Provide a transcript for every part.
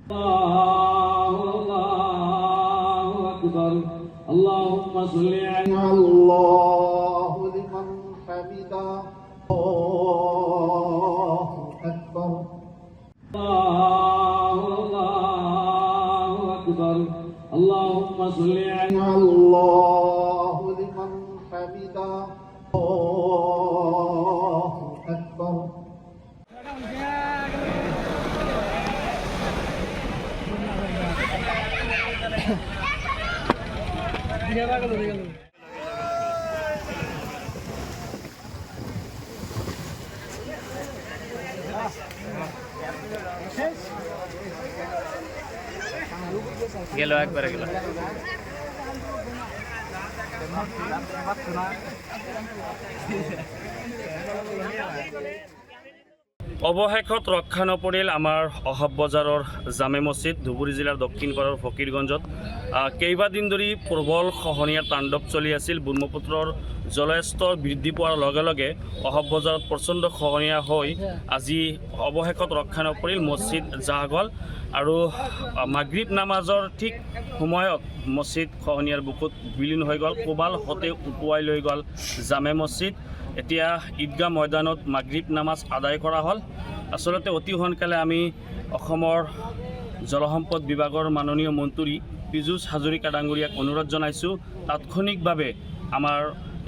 الله أكبر اللهم صل على الله لمن حمده الله أكبر الله أكبر اللهم صل على الله لمن حمده الله أكبر গেল একবারে গেল। অৱশেষত ৰক্ষা নপৰিল আমাৰ অহাব বজাৰৰ জামে মছজিদ ধুবুৰী জিলাৰ দক্ষিণ পাৰৰ ফকীৰগঞ্জত কেইবাদিন ধৰি প্ৰবল খহনীয়াৰ তাণ্ডৱ চলি আছিল। ব্ৰহ্মপুত্ৰৰ জলস্তৰ বৃদ্ধি পোৱাৰ লগে লগে অহাব বজাৰত প্ৰচণ্ড খহনীয়া হৈ আজি অৱশেষত ৰক্ষা নপৰিল মছজিদ জাহ গ'ল আৰু মাগৰিব নামাজৰ ঠিক সময়ত মছজিদ খহনীয়াৰ বুকুত বিলীন হৈ গ'ল। কোবাল হতে উটুৱাই লৈ গ'ল জামে মছজিদ। এতিয়া ঈদগাহ ময়দানত মাগৰিব নামাজ আদায় কৰা হ'ল। আচলতে অতি সোনকালে আমি অসমৰ জলসম্পদ বিভাগৰ মাননীয় মন্ত্ৰী পীযুষ হাজৰিকা ডাঙৰীয়াক অনুৰোধ জনাইছোঁ, তাৎক্ষণিকভাৱে আমাৰ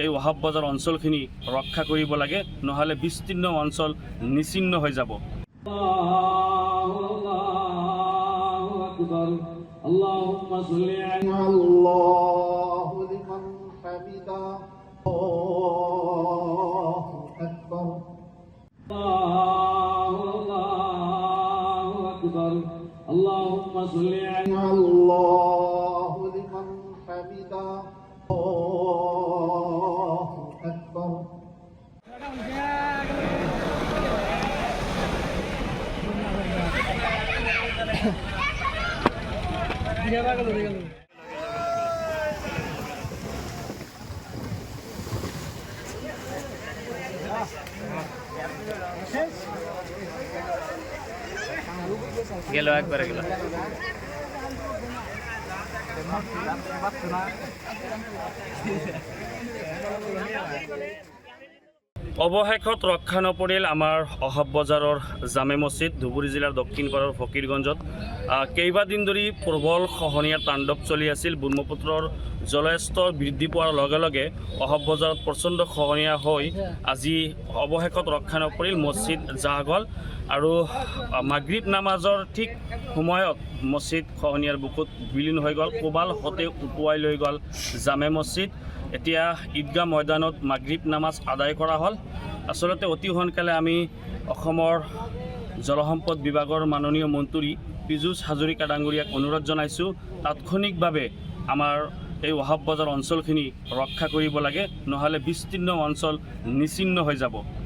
এই অহাব বজাৰ অঞ্চলখিনি ৰক্ষা কৰিব লাগে, নহ'লে বিস্তীৰ্ণ অঞ্চল নিচিন্ন হৈ যাব। اللهم صل على الله لمن حمده الله أكبر الله أكبر اللهم صل على الله لمن حمده الله أكبر গেল একবারে গেল। অৱশেষত ৰক্ষা নপৰিল আমাৰ অহাব বজাৰৰ জামে মছজিদ ধুবুৰী জিলাৰ দক্ষিণ পাৰৰ ফকীৰগঞ্জত কেইবাদিন ধৰি প্ৰবল খহনীয়াৰ তাণ্ডৱ চলি আছিল। ব্ৰহ্মপুত্ৰৰ জলস্তৰ বৃদ্ধি পোৱাৰ লগে লগে অহাব বজাৰত প্ৰচণ্ড খহনীয়া হৈ আজি অৱশেষত ৰক্ষা নপৰিল মছজিদ জাহ গ'ল আৰু মাগৰিব নামাজৰ ঠিক সময়ত মছজিদ খহনীয়াৰ বুকুত বিলীন হৈ গ'ল। কোবাল হতে উটুৱাই লৈ গ'ল জামে মছজিদ। এতিয়া ঈদগাহ ময়দানত মাগৰিব নামাজ আদায় কৰা হ'ল। আচলতে অতি সোনকালে আমি অসমৰ জলসম্পদ বিভাগৰ মাননীয় মন্ত্ৰী পীযুষ হাজৰিকা ডাঙৰীয়াক অনুৰোধ জনাইছোঁ, তাৎক্ষণিকভাৱে আমাৰ এই অহাব বজাৰ অঞ্চলখিনি ৰক্ষা কৰিব লাগে, নহ'লে বিস্তীৰ্ণ অঞ্চল নিচিন্ন হৈ যাব।